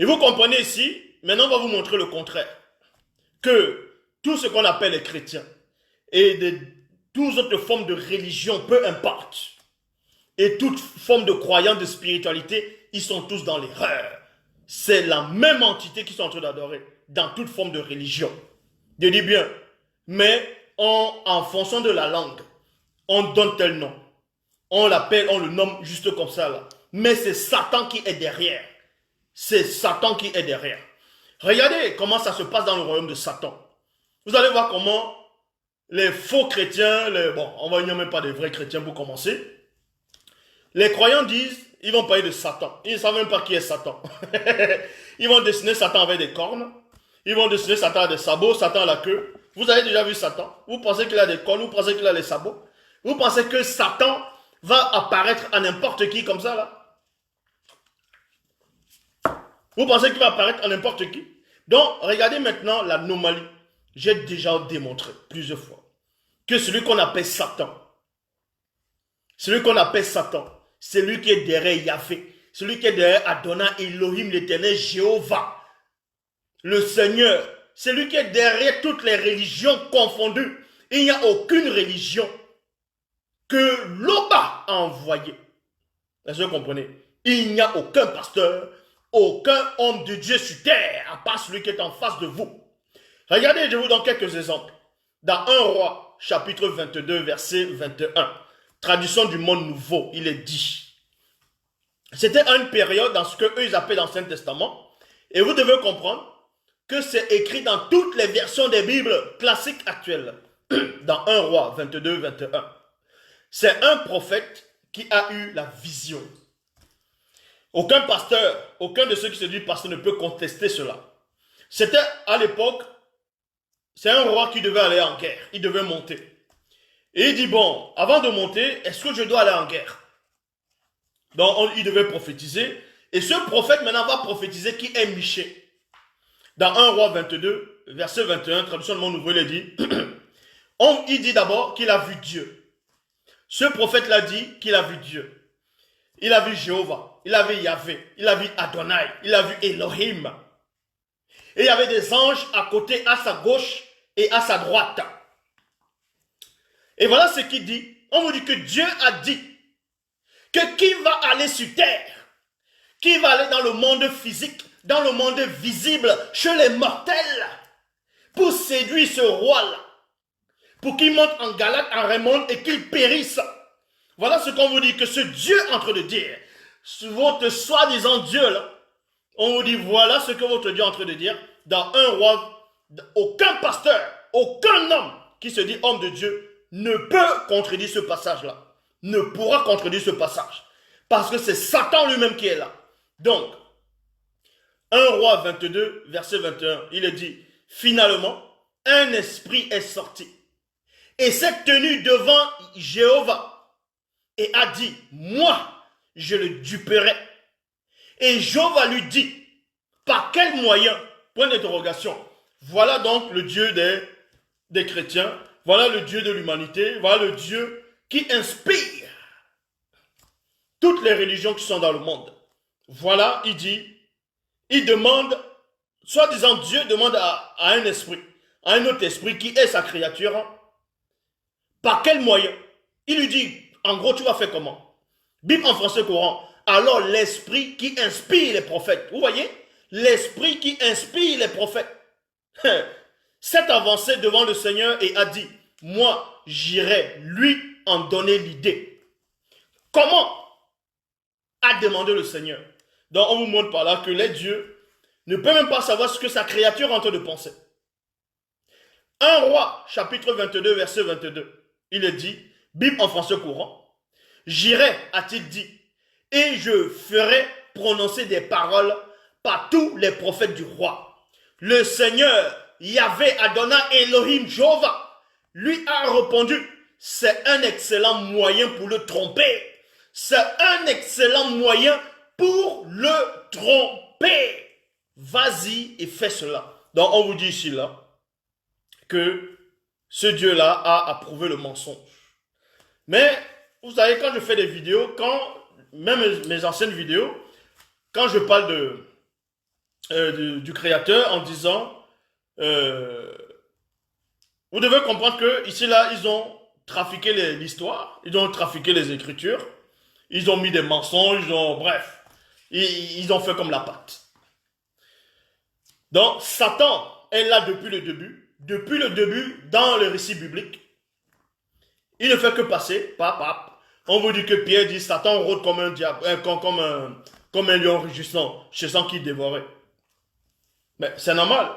Et vous comprenez ici, maintenant on va vous montrer le contraire. Que tout ce qu'on appelle les chrétiens et de toutes autres formes de religion, peu importe, et toute forme de croyance, de spiritualité, ils sont tous dans l'erreur. C'est la même entité qu'ils sont en train d'adorer dans toute forme de religion. Je dis bien, mais en fonction de la langue, on donne tel nom. On l'appelle, on le nomme juste comme ça là. Mais c'est Satan qui est derrière. C'est Satan qui est derrière. Regardez comment ça se passe dans le royaume de Satan. Vous allez voir comment les faux chrétiens, bon, on va dire même pas des vrais chrétiens pour commencer. Les croyants disent, ils vont parler de Satan. Ils ne savent même pas qui est Satan. Ils vont dessiner Satan avec des cornes. Ils vont dessiner Satan avec des sabots, Satan à la queue. Vous avez déjà vu Satan? Vous pensez qu'il a des cornes, vous pensez qu'il a les sabots? Vous pensez que Satan va apparaître à n'importe qui comme ça là? Vous pensez qu'il va apparaître à n'importe qui? Donc, regardez maintenant l'anomalie. J'ai déjà démontré plusieurs fois que celui qu'on appelle Satan, c'est lui qui est derrière Yahvé, celui qui est derrière Adonai, Elohim, l'éternel, Jéhovah, le Seigneur, c'est lui qui est derrière toutes les religions confondues. Il n'y a aucune religion que l'Oba a envoyée. Est-ce que vous comprenez? Il n'y a aucun pasteur, aucun homme de Dieu sur terre, à part celui qui est en face de vous. Regardez, je vous donne quelques exemples. Dans 1 Roi, chapitre 22, verset 21, traduction du monde nouveau, il est dit. C'était une période dans ce qu'eux ils appellent l'Ancien Testament. Et vous devez comprendre que c'est écrit dans toutes les versions des Bibles classiques actuelles. Dans 1 Roi 22, 21. C'est un prophète qui a eu la vision. Aucun pasteur, aucun de ceux qui se disent pasteur ne peut contester cela. C'était à l'époque, c'est un roi qui devait aller en guerre. Il devait monter. Et il dit, bon, avant de monter, est-ce que je dois aller en guerre? Donc, il devait prophétiser. Et ce prophète maintenant va prophétiser qui est Michée. Dans 1 Roi 22, verset 21, traduction de mon nouveau, il dit, il dit d'abord qu'il a vu Dieu. Ce prophète l'a dit qu'il a vu Dieu. Il a vu Jéhovah, il a vu Yahvé, il a vu Adonai, il a vu Elohim. Et il y avait des anges à côté, à sa gauche et à sa droite. Et voilà ce qu'il dit. On vous dit que Dieu a dit que qui va aller sur terre, qui va aller dans le monde physique, dans le monde visible, chez les mortels, pour séduire ce roi-là, pour qu'il monte en Galate, en Raymond et qu'il périsse. Voilà ce qu'on vous dit, que ce Dieu est en train de dire. Votre soi-disant Dieu, là, on vous dit, voilà ce que votre Dieu est en train de dire. Dans 1 Roi, aucun pasteur, aucun homme qui se dit homme de Dieu ne peut contredire ce passage-là. Ne pourra contredire ce passage. Parce que c'est Satan lui-même qui est là. Donc, 1 Roi 22, verset 21, il est dit, finalement, un esprit est sorti et s'est tenu devant Jéhovah et a dit, moi, je le duperai. Et Jéhovah lui dit, par quel moyen? Point d'interrogation. Voilà donc le Dieu des chrétiens, voilà le Dieu de l'humanité, voilà le Dieu qui inspire toutes les religions qui sont dans le monde. Voilà, il dit, il demande, soi-disant Dieu demande à un esprit, à un autre esprit qui est sa créature, par quel moyen? Il lui dit, en gros, tu vas faire comment? Bible en français courant. Alors l'esprit qui inspire les prophètes. Vous voyez? L'esprit qui inspire les prophètes. S'est avancé devant le Seigneur et a dit, moi, j'irai lui en donner l'idée. Comment? A demandé le Seigneur. Donc on vous montre par là que les dieux ne peuvent même pas savoir ce que sa créature est en train de penser. 1 Roi, chapitre 22, verset 22. Il est dit, Bible en français courant, j'irai, a-t-il dit, et je ferai prononcer des paroles par tous les prophètes du roi. Le Seigneur, Yahvé, Adonai, Elohim, Jéhovah, lui a répondu, c'est un excellent moyen pour le tromper. C'est un excellent moyen pour le tromper. Vas-y et fais cela. Donc on vous dit ici là que ce Dieu-là a approuvé le mensonge. Mais vous savez, quand je fais des vidéos, même mes anciennes vidéos, quand je parle du Créateur en disant, euh, vous devez comprendre que ici là, ils ont trafiqué l'histoire, ils ont trafiqué les Écritures, ils ont mis des mensonges, bref, ils ont fait comme la pâte. Donc Satan est là depuis le début. Depuis le début, dans le récit biblique, il ne fait que passer, On vous dit que Pierre dit Satan rôde comme un diable, comme un lion rugissant, chassant qui dévorait. Mais c'est normal.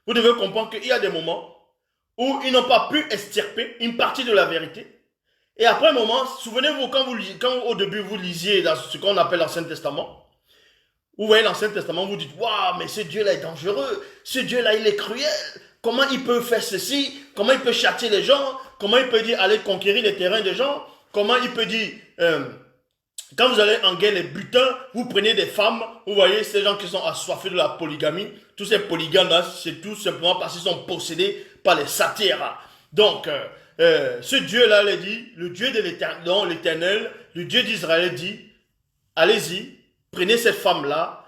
Vous devez comprendre qu'il y a des moments où ils n'ont pas pu extirper une partie de la vérité. Et après un moment, souvenez-vous, quand au début vous lisiez dans ce qu'on appelle l'Ancien Testament, vous voyez l'Ancien Testament, vous dites, waouh, mais ce Dieu-là est dangereux, ce Dieu-là, il est cruel. Comment il peut faire ceci? Comment il peut châtier les gens? Comment il peut dire aller conquérir les terrains des gens? Comment il peut dire, quand vous allez en guerre les butins, vous prenez des femmes, vous voyez ces gens qui sont assoiffés de la polygamie, tous ces polygames-là, c'est tout simplement parce qu'ils sont possédés par les satyres. Donc, ce Dieu-là, il dit, le Dieu de l'Éternel, le Dieu d'Israël dit, allez-y, prenez cette femme-là,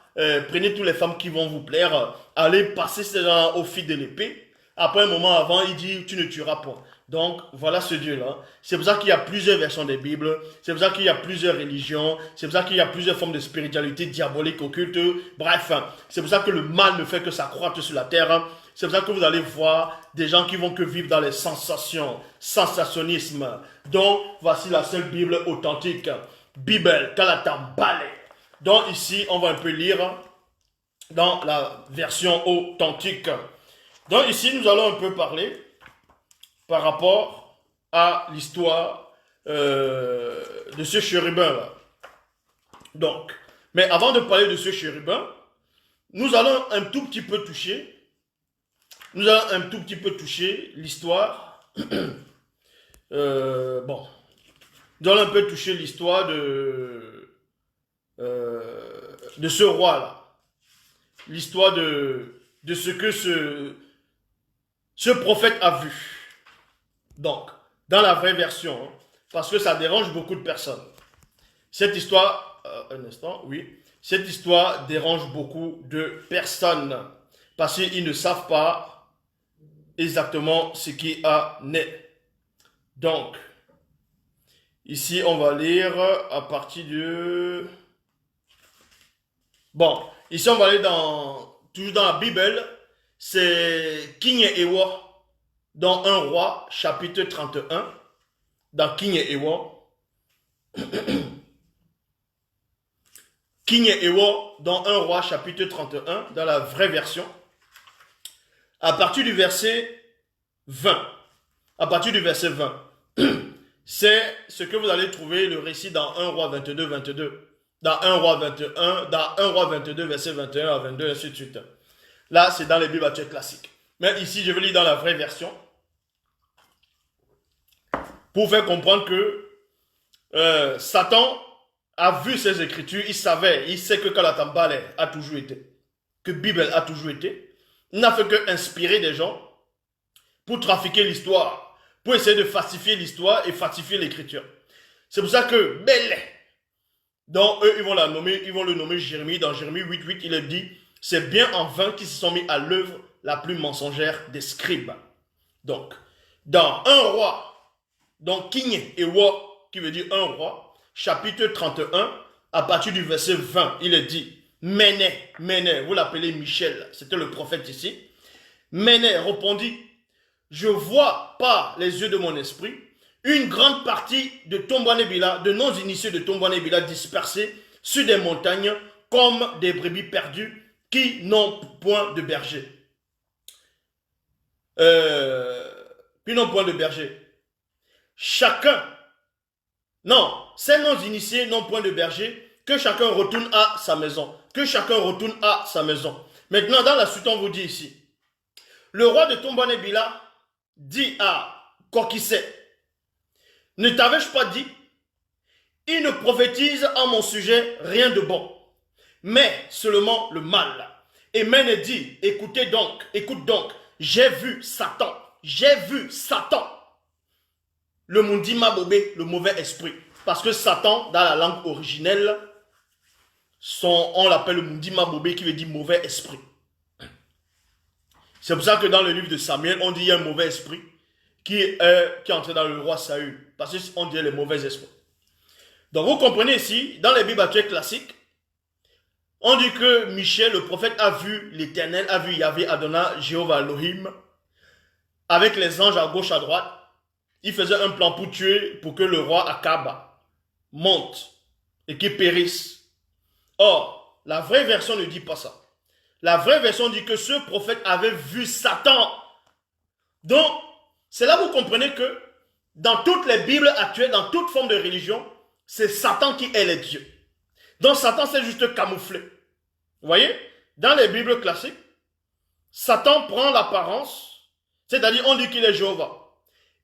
prenez toutes les femmes qui vont vous plaire, allez passer ces gens au fil de l'épée. Après un moment avant, il dit, tu ne tueras pas. Donc, voilà ce Dieu-là. C'est pour ça qu'il y a plusieurs versions des Bibles, c'est pour ça qu'il y a plusieurs religions, c'est pour ça qu'il y a plusieurs formes de spiritualité diabolique, occulte. Bref, c'est pour ça que le mal ne fait que s'accroître sur la terre. C'est pour ça que vous allez voir des gens qui vont que vivre dans les sensations, sensationnisme. Donc, voici la seule Bible authentique. Bible, Kalatambale. Donc ici, on va un peu lire dans la version authentique. Donc ici, nous allons un peu parler par rapport à l'histoire de ce chérubin-là. Donc, mais avant de parler de ce chérubin, nous allons un tout petit peu toucher l'histoire. Bon, nous allons un peu toucher l'histoire de ce roi-là. L'histoire de ce que ce prophète a vu. Donc, dans la vraie version, hein, parce que ça dérange beaucoup de personnes. Cette histoire, un instant, oui. Cette histoire dérange beaucoup de personnes. Parce qu'ils ne savent pas exactement ce qui a né. Donc, ici, on va lire à partir de... Bon, ici, on va aller toujours dans la Bible. C'est King et Ewa, dans 1 roi, chapitre 31. Dans King et Ewa. King et Ewa, dans 1 roi, chapitre 31, dans la vraie version. À partir du verset 20. À partir du verset 20. C'est ce que vous allez trouver le récit dans 1 roi 22, 22. Dans 1 roi 21, dans 1 roi 22, verset 21 à 22, ainsi de suite. Là, c'est dans les Bibles actuelles classiques. Mais ici, je vais lire dans la vraie version. Pour faire comprendre que Satan a vu ces écritures, il sait que Kalatambale a toujours été, que Bible a toujours été. Il n'a fait que inspirer des gens pour trafiquer l'histoire, pour essayer de falsifier l'histoire et falsifier l'écriture. C'est pour ça que Belle, donc eux, ils vont le nommer Jérémie. Dans Jérémie 8.8, il est dit, c'est bien en vain qu'ils se sont mis à l'œuvre la plus mensongère des scribes. Donc, dans 1 roi, donc King et Wa, qui veut dire 1 roi, chapitre 31, à partir du verset 20, il est dit, Méné, vous l'appelez Michel, c'était le prophète ici. Méné répondit, je vois par les yeux de mon esprit une grande partie de Tombouanébila, de non-initiés de Tombouanébila dispersés sur des montagnes comme des brebis perdues qui n'ont point de berger. Ces non-initiés n'ont point de berger, que chacun retourne à sa maison. Maintenant, dans la suite, on vous dit ici, le roi de Tombouanébila dit à Kokissé, ne t'avais-je pas dit, il ne prophétise en mon sujet rien de bon, mais seulement le mal. Et Méné dit, écoute donc, j'ai vu Satan, le Mundima Bobé, le mauvais esprit. Parce que Satan, dans la langue originelle, on l'appelle le Mundima Bobé, qui veut dire mauvais esprit. C'est pour ça que dans le livre de Samuel, on dit qu'il y a un mauvais esprit qui est entré dans le roi Saül. Parce qu'on dit les mauvais esprits. Donc vous comprenez ici, dans les Bibles actuelles classiques, on dit que Michel, le prophète, a vu l'Éternel, a vu Yahvé, Adonai, Jéhovah, Elohim, avec les anges à gauche, à droite. Il faisait un plan pour tuer, pour que le roi Akab monte et qu'il périsse. Or, la vraie version ne dit pas ça. La vraie version dit que ce prophète avait vu Satan. Donc, c'est là que vous comprenez que dans toutes les Bibles actuelles, dans toute forme de religion, c'est Satan qui est le Dieu. Donc Satan c'est juste camouflé. Vous voyez? Dans les Bibles classiques, Satan prend l'apparence, c'est-à-dire on dit qu'il est Jéhovah.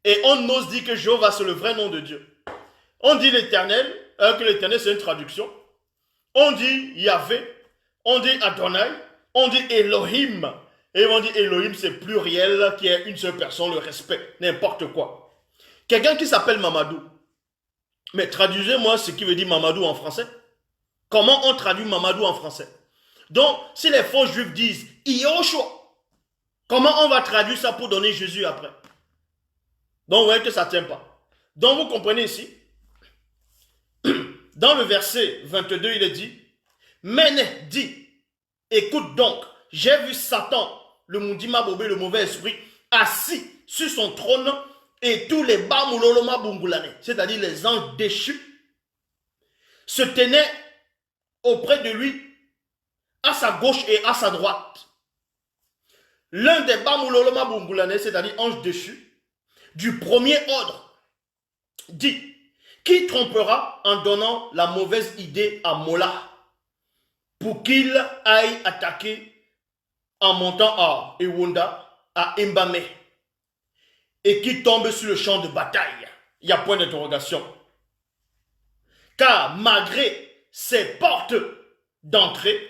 Et on ose dire que Jéhovah c'est le vrai nom de Dieu. On dit l'Éternel, que l'Éternel c'est une traduction. On dit Yahvé, on dit Adonai, on dit Elohim. Et on dit Elohim c'est pluriel, qui est une seule personne, le respect, n'importe quoi. Quelqu'un qui s'appelle Mamadou. Mais traduisez-moi ce qui veut dire Mamadou en français. Comment on traduit Mamadou en français? Donc, si les faux juifs disent Yoshua, comment on va traduire ça pour donner Jésus après? Donc, vous voyez que ça ne tient pas. Donc, vous comprenez ici, dans le verset 22, il est dit, Méné dit, écoute donc, j'ai vu Satan, le Mundima Bobé, le mauvais esprit, assis sur son trône, et tous les Bamuloloma Bungulane, c'est-à-dire les anges déchus, se tenaient auprès de lui, à sa gauche et à sa droite. L'un des Bamuloloma Bungulane, c'est-à-dire anges déchus, du premier ordre, dit, qui trompera en donnant la mauvaise idée à Mola pour qu'il aille attaquer en montant à Ewunda, à Mbame, et qui tombe sur le champ de bataille. Il y a point d'interrogation. Car malgré ces portes d'entrée,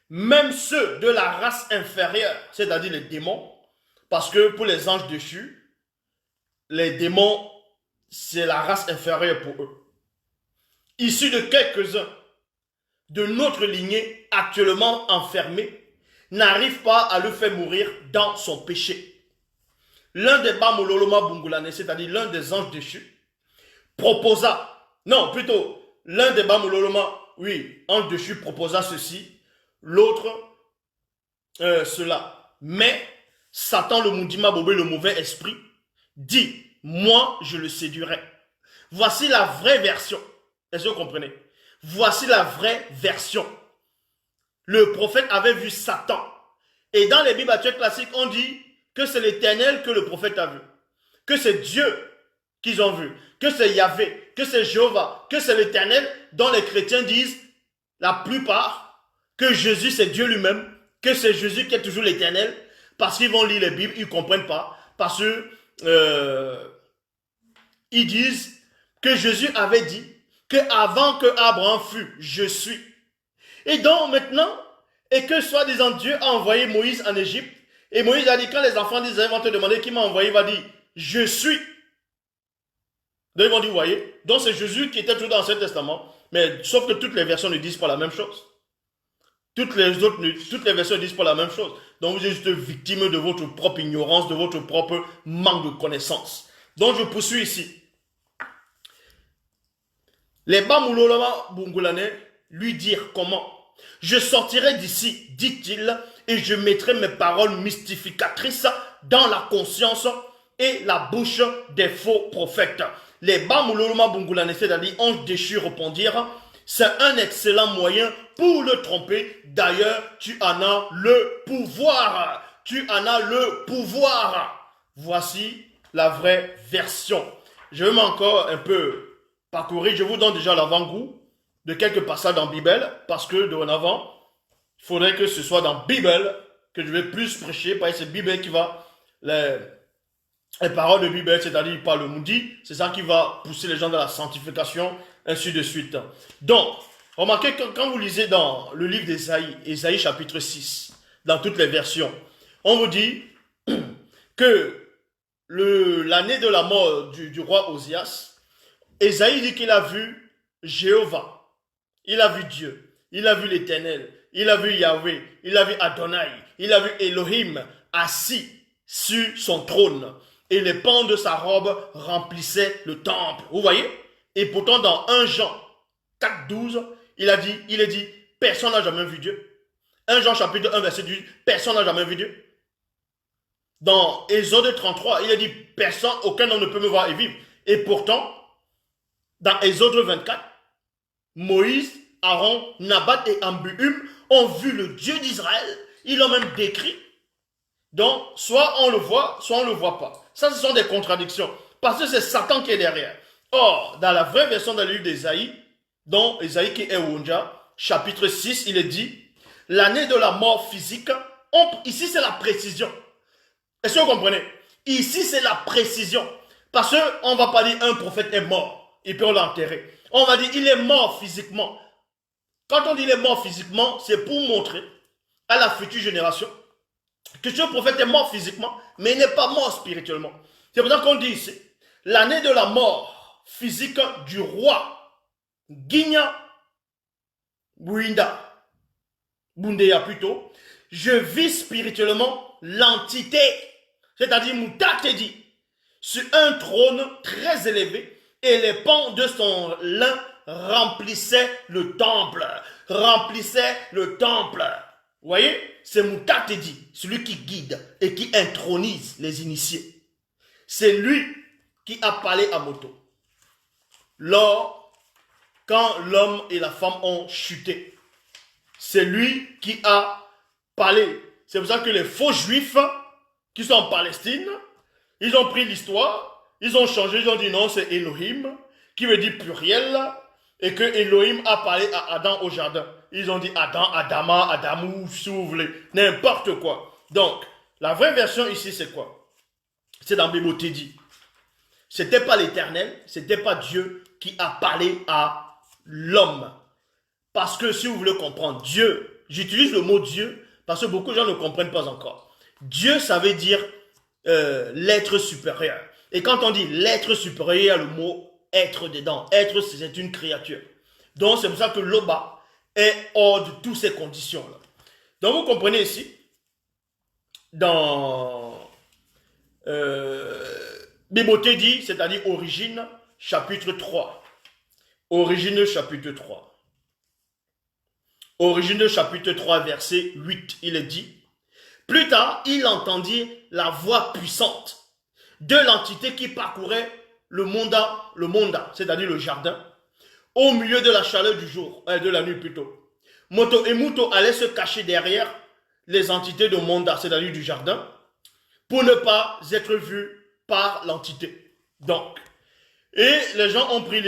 même ceux de la race inférieure, c'est-à-dire les démons, parce que pour les anges déchus, les démons, c'est la race inférieure pour eux. Issus de quelques-uns de notre lignée actuellement enfermés, n'arrivent pas à le faire mourir dans son péché. L'un des Bamololoma Bungulane, c'est-à-dire l'un des anges déchus, proposa, non, plutôt, l'un des Bamololoma, oui, ange déchu proposa ceci, l'autre, cela. Mais, Satan, le Mundima Bobé, le mauvais esprit, dit, moi, je le séduirai. Voici la vraie version. Est-ce que vous comprenez? Voici la vraie version. Le prophète avait vu Satan. Et dans les Bibles actuelles classiques, on dit que c'est l'Éternel que le prophète a vu. Que c'est Dieu qu'ils ont vu. Que c'est Yahvé. Que c'est Jéhovah. Que c'est l'Éternel dont les chrétiens disent, la plupart, que Jésus c'est Dieu lui-même. Que c'est Jésus qui est toujours l'Éternel. Parce qu'ils vont lire les Bibles, ils ne comprennent pas. Parce que ils disent que Jésus avait dit que avant que Abraham fût, je suis. Et donc maintenant, et que soi-disant Dieu a envoyé Moïse en Égypte, et Moïse a dit, quand les enfants d'Israël vont te demander qui m'a envoyé, il va dire, je suis. Donc ils vont dire, vous voyez, donc c'est Jésus qui était toujours dans l'Ancien Testament, mais sauf que toutes les versions ne disent pas la même chose. Toutes les versions ne disent pas la même chose. Donc vous êtes juste victime de votre propre ignorance, de votre propre manque de connaissance. Donc je poursuis ici. Les Bamulolama Bungulane lui dirent comment? Je sortirai d'ici, dit-il, et je mettrai mes paroles mystificatrices dans la conscience et la bouche des faux prophètes. Les Bamuloloma Bungulane, c'est-à-dire anges déchus, répondirent, c'est un excellent moyen pour le tromper. D'ailleurs, tu en as le pouvoir. Tu en as le pouvoir. Voici la vraie version. Je vais encore un peu parcourir. Je vous donne déjà l'avant-goût de quelques passages dans la Bible, parce que dorénavant, il faudrait que ce soit dans la Bible que je vais plus prêcher, parce que c'est la Bible qui va, les paroles de Bible, c'est-à-dire il parle le Moudi, c'est ça qui va pousser les gens dans la sanctification, ainsi de suite. Donc, remarquez que quand vous lisez dans le livre d'Ésaïe, Ésaïe chapitre 6, dans toutes les versions, on vous dit que l'année de la mort du roi Osias, Ésaïe dit qu'il a vu Jéhovah. Il a vu Dieu. il a vu l'Éternel, il a vu Yahweh, il a vu Adonai, il a vu Elohim assis sur son trône. Et les pans de sa robe remplissaient le temple. Vous voyez? Et pourtant dans 1 Jean 4,12, il est dit, personne n'a jamais vu Dieu. 1 Jean chapitre 1 verset 18, personne n'a jamais vu Dieu. Dans Exode 33, il est dit, personne, aucun homme ne peut me voir et vivre. Et pourtant, dans Exode 24, Moïse, Aaron, Nabat et Ambuhum ont vu le Dieu d'Israël. Ils l'ont même décrit. Donc, soit on le voit, soit on ne le voit pas. Ça, ce sont des contradictions. Parce que c'est Satan qui est derrière. Or, dans la vraie version de le livre d'Ésaïe, dont Ésaïe qui est Wonja, chapitre 6, il est dit, l'année de la mort physique, ici c'est la précision. Est-ce que vous comprenez? Ici c'est la précision. Parce qu'on ne va pas dire un prophète est mort et puis on l'a enterré. On va dire il est mort physiquement. Quand on dit il est mort physiquement, c'est pour montrer à la future génération que ce prophète est mort physiquement, mais il n'est pas mort spirituellement. C'est pour ça qu'on dit ici, l'année de la mort physique du roi Guigna Bundea plutôt, je vis spirituellement l'entité, c'est-à-dire Moutatedi, sur un trône très élevé, et les pans de son lin remplissaient le temple. Remplissaient le temple. Vous voyez, c'est Moutatedi, celui qui guide et qui intronise les initiés. C'est lui qui a parlé à Moto. Quand l'homme et la femme ont chuté, c'est lui qui a parlé. C'est pour ça que les faux juifs qui sont en Palestine, ils ont pris l'histoire, ils ont changé, ils ont dit non, c'est Elohim, qui veut dire pluriel, et que Elohim a parlé à Adam au jardin. Ils ont dit Adam, Adama, Adamou, si vous voulez, n'importe quoi. Donc, la vraie version ici, c'est quoi? C'est dans Bibotedi. C'était pas l'Éternel, c'était pas Dieu qui a parlé à l'homme. Parce que si vous voulez comprendre Dieu, j'utilise le mot Dieu parce que beaucoup de gens ne comprennent pas encore. Dieu, ça veut dire l'être supérieur. Et quand on dit l'être supérieur, il y a le mot être dedans. Être, c'est une créature. Donc, c'est pour ça que l'Oba est hors de toutes ces conditions-là. Donc, vous comprenez ici, dans Biboté dit, c'est-à-dire Origine, chapitre 3. Origine, chapitre 3. Origine, chapitre 3, verset 8, il est dit, plus tard, il entendit la voix puissante de l'entité qui parcourait le monda, c'est-à-dire le jardin, au milieu de la chaleur du jour, de la nuit plutôt. Moto et Muto allaient se cacher derrière les entités de monda, c'est-à-dire du jardin, pour ne pas être vus par l'entité. Donc, et les gens ont pris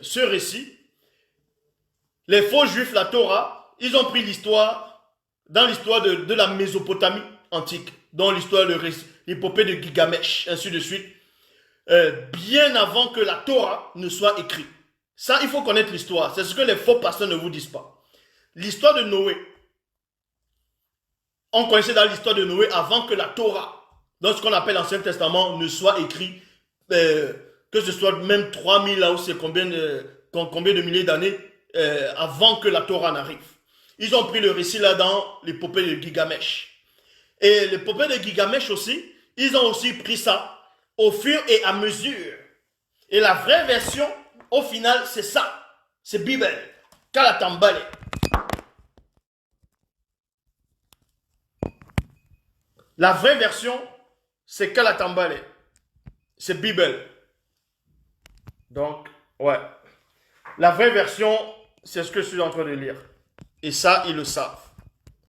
ce récit, les faux juifs, la Torah, ils ont pris l'histoire, dans l'histoire de la Mésopotamie antique, dans l'histoire de l'épopée de Gilgamesh, ainsi de suite, bien avant que la Torah ne soit écrite. Ça, il faut connaître l'histoire. C'est ce que les faux pasteurs ne vous disent pas. L'histoire de Noé, on connaissait dans l'histoire de Noé avant que la Torah, dans ce qu'on appelle l'Ancien Testament, ne soit écrit, que ce soit même 3000 ans, ou c'est combien de milliers d'années avant que la Torah n'arrive. Ils ont pris le récit là dans l'épopée de Gilgamesh. Et l'épopée de Gilgamesh aussi, ils ont aussi pris ça au fur et à mesure. Et la vraie version, au final, c'est ça. C'est Bible. Kalatambale. La vraie version, c'est Kalatambale. C'est Bible. Donc, ouais. La vraie version, c'est ce que je suis en train de lire. Et ça, ils le savent.